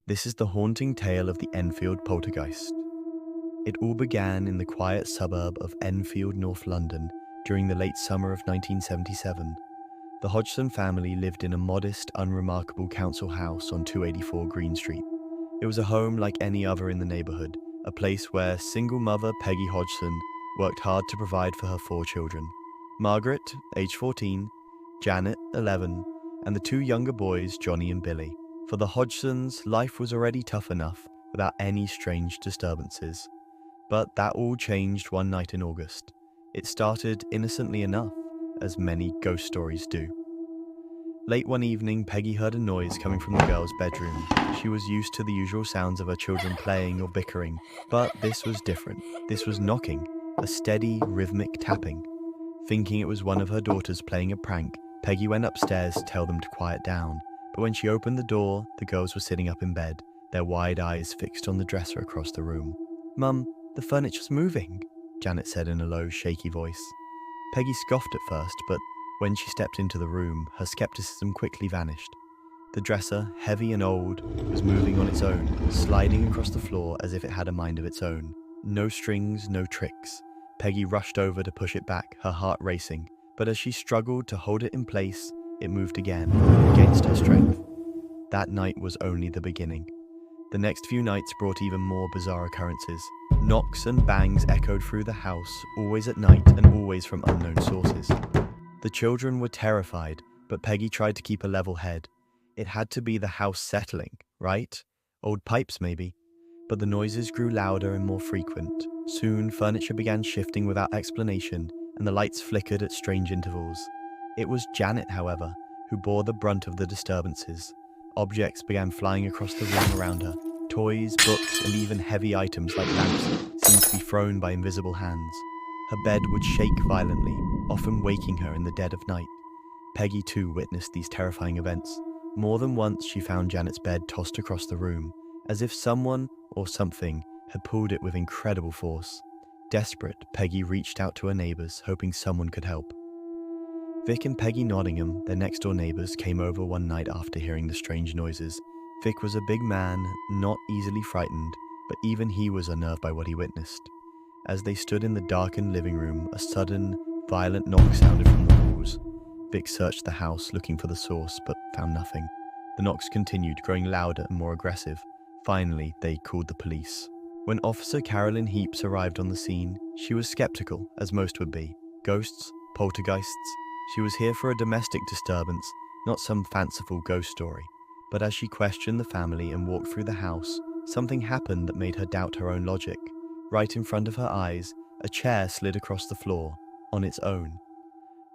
This is the haunting tale of the Enfield Poltergeist. It all began in the quiet suburb of Enfield, North London, during the late summer of 1977. The Hodgson family lived in a modest, unremarkable council house on 284 Green Street. It was a home like any other in the neighborhood, a place where single mother Peggy Hodgson worked hard to provide for her 4 children. Margaret, age 14, Janet, 11, and the 2 younger boys, Johnny and Billy. For the Hodgsons, life was already tough enough without any strange disturbances. But that all changed one night in August. It started innocently enough, as many ghost stories do. Late one evening, Peggy heard a noise coming from the girls' bedroom. She was used to the usual sounds of her children playing or bickering, but this was different. This was knocking, a steady, rhythmic tapping. Thinking it was one of her daughters playing a prank, Peggy went upstairs to tell them to quiet down. But when she opened the door, the girls were sitting up in bed, their wide eyes fixed on the dresser across the room. "Mum, the furniture's moving," Janet said in a low, shaky voice. Peggy scoffed at first, but when she stepped into the room, her skepticism quickly vanished. The dresser, heavy and old, was moving on its own, sliding across the floor as if it had a mind of its own. No strings, no tricks. Peggy rushed over to push it back, her heart racing, but as she struggled to hold it in place, it moved again, against her strength. That night was only the beginning. The next few nights brought even more bizarre occurrences. Knocks and bangs echoed through the house, always at night and always from unknown sources. The children were terrified, but Peggy tried to keep a level head. It had to be the house settling, right? Old pipes, maybe. But the noises grew louder and more frequent. Soon, furniture began shifting without explanation, and the lights flickered at strange intervals. It was Janet, however, who bore the brunt of the disturbances. Objects began flying across the room around her. Toys, books, and even heavy items like lamps seemed to be thrown by invisible hands. Her bed would shake violently, often waking her in the dead of night. Peggy too witnessed these terrifying events. More than once she found Janet's bed tossed across the room, as if someone or something had pulled it with incredible force. Desperate, Peggy reached out to her neighbors, hoping someone could help. Vic and Peggy Nottingham, their next-door neighbors, came over one night after hearing the strange noises. Vic was a big man, not easily frightened, but even he was unnerved by what he witnessed. As they stood in the darkened living room, a sudden, violent knock sounded from the walls. Vic searched the house looking for the source, but found nothing. The knocks continued, growing louder and more aggressive. Finally, they called the police. When Officer Carolyn Heaps arrived on the scene, she was skeptical, as most would be. Ghosts? Poltergeists? She was here for a domestic disturbance, not some fanciful ghost story. But as she questioned the family and walked through the house, something happened that made her doubt her own logic. Right in front of her eyes, a chair slid across the floor, on its own.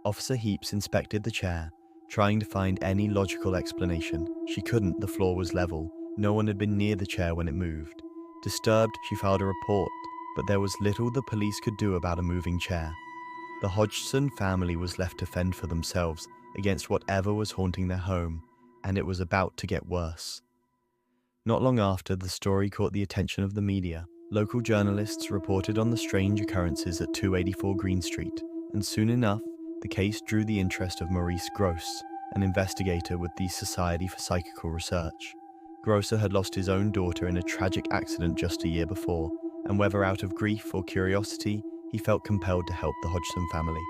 Officer Heaps inspected the chair, trying to find any logical explanation. She couldn't, the floor was level. No one had been near the chair when it moved. Disturbed, she filed a report, but there was little the police could do about a moving chair. The Hodgson family was left to fend for themselves against whatever was haunting their home, and it was about to get worse. Not long after, the story caught the attention of the media. Local journalists reported on the strange occurrences at 284 Green Street, and soon enough, the case drew the interest of Maurice Gross, an investigator with the Society for Psychical Research. Grosser had lost his own daughter in a tragic accident just a year before, and whether out of grief or curiosity, he felt compelled to help the Hodgson family.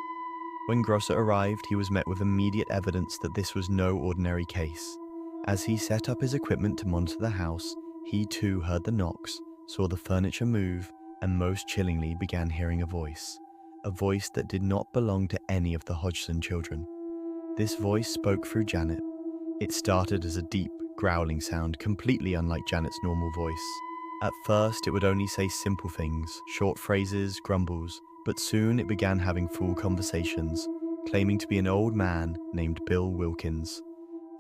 When Grosser arrived, he was met with immediate evidence that this was no ordinary case. As he set up his equipment to monitor the house, he too heard the knocks, saw the furniture move, and most chillingly began hearing a voice that did not belong to any of the Hodgson children. This voice spoke through Janet. It started as a deep, growling sound, completely unlike Janet's normal voice. At first, it would only say simple things, short phrases, grumbles, but soon it began having full conversations, claiming to be an old man named Bill Wilkins.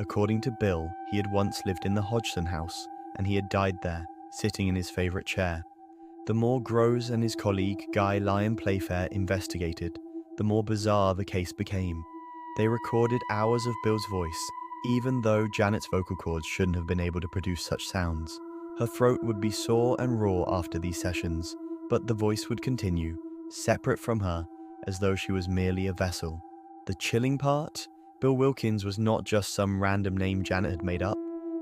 According to Bill, he had once lived in the Hodgson house, and he had died there, sitting in his favorite chair. The more Gross and his colleague, Guy Lyon Playfair, investigated, the more bizarre the case became. They recorded hours of Bill's voice, even though Janet's vocal cords shouldn't have been able to produce such sounds. Her throat would be sore and raw after these sessions, but the voice would continue, separate from her, as though she was merely a vessel. The chilling part? Bill Wilkins was not just some random name Janet had made up.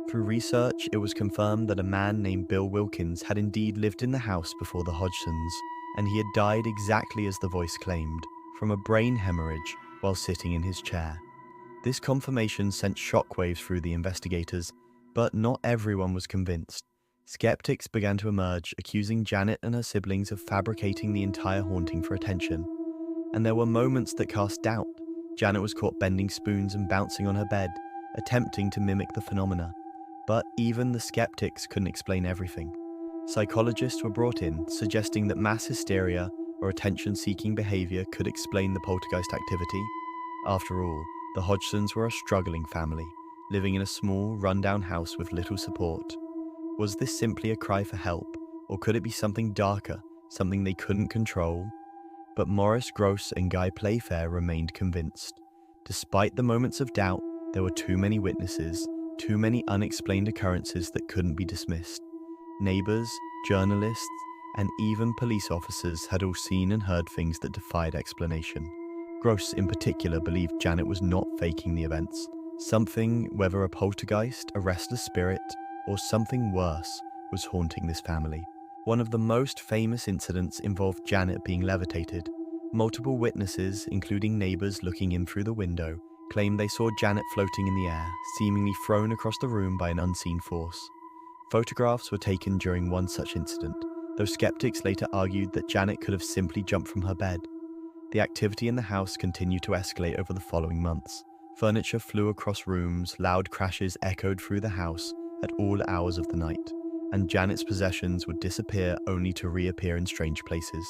Through research, it was confirmed that a man named Bill Wilkins had indeed lived in the house before the Hodgsons, and he had died exactly as the voice claimed, from a brain hemorrhage while sitting in his chair. This confirmation sent shockwaves through the investigators, but not everyone was convinced. Skeptics began to emerge, accusing Janet and her siblings of fabricating the entire haunting for attention. And there were moments that cast doubt. Janet was caught bending spoons and bouncing on her bed, attempting to mimic the phenomena. But even the skeptics couldn't explain everything. Psychologists were brought in, suggesting that mass hysteria or attention-seeking behavior could explain the poltergeist activity. After all, the Hodgsons were a struggling family, living in a small, run-down house with little support. Was this simply a cry for help, or could it be something darker, something they couldn't control? But Maurice Grosse and Guy Playfair remained convinced. Despite the moments of doubt, there were too many witnesses, too many unexplained occurrences that couldn't be dismissed. Neighbors, journalists, and even police officers had all seen and heard things that defied explanation. Grosse in particular believed Janet was not faking the events. Something, whether a poltergeist, a restless spirit, or something worse, was haunting this family. One of the most famous incidents involved Janet being levitated. Multiple witnesses, including neighbors looking in through the window, claimed they saw Janet floating in the air, seemingly thrown across the room by an unseen force. Photographs were taken during one such incident, though skeptics later argued that Janet could have simply jumped from her bed. The activity in the house continued to escalate over the following months. Furniture flew across rooms, loud crashes echoed through the house at all hours of the night, and Janet's possessions would disappear only to reappear in strange places.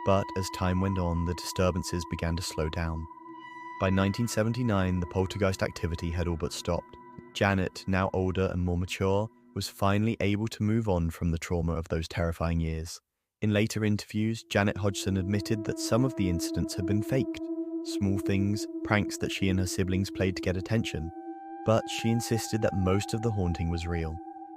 But as time went on, the disturbances began to slow down. By 1979, the poltergeist activity had all but stopped. Janet, now older and more mature, was finally able to move on from the trauma of those terrifying years. In later interviews, Janet Hodgson admitted that some of the incidents had been faked, small things, pranks that she and her siblings played to get attention. But she insisted that most of the haunting was real.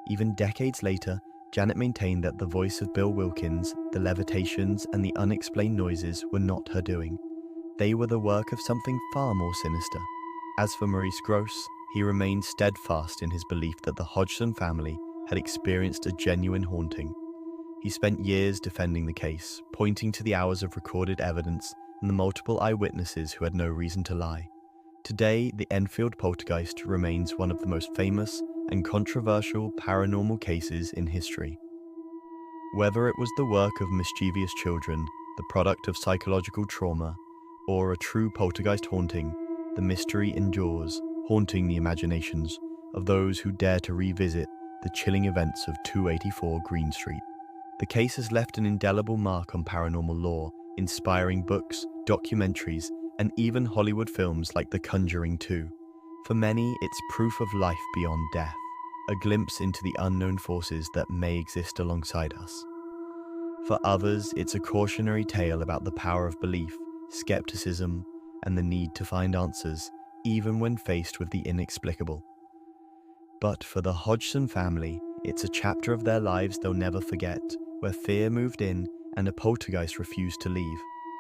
Even decades later, Janet maintained that the voice of Bill Wilkins, the levitations, and the unexplained noises were not her doing. They were the work of something far more sinister. As for Maurice Grosse, he remained steadfast in his belief that the Hodgson family had experienced a genuine haunting. He spent years defending the case, pointing to the hours of recorded evidence and the multiple eyewitnesses who had no reason to lie. Today, the Enfield Poltergeist remains one of the most famous and controversial paranormal cases in history. Whether it was the work of mischievous children, the product of psychological trauma, or a true poltergeist haunting, the mystery endures, haunting the imaginations of those who dare to revisit the chilling events of 284 Green Street. The case has left an indelible mark on paranormal lore, inspiring books, documentaries, and even Hollywood films like The Conjuring 2. For many, it's proof of life beyond death, a glimpse into the unknown forces that may exist alongside us. For others, it's a cautionary tale about the power of belief, skepticism, and the need to find answers, even when faced with the inexplicable. But for the Hodgson family, it's a chapter of their lives they'll never forget, where fear moved in and a poltergeist refused to leave.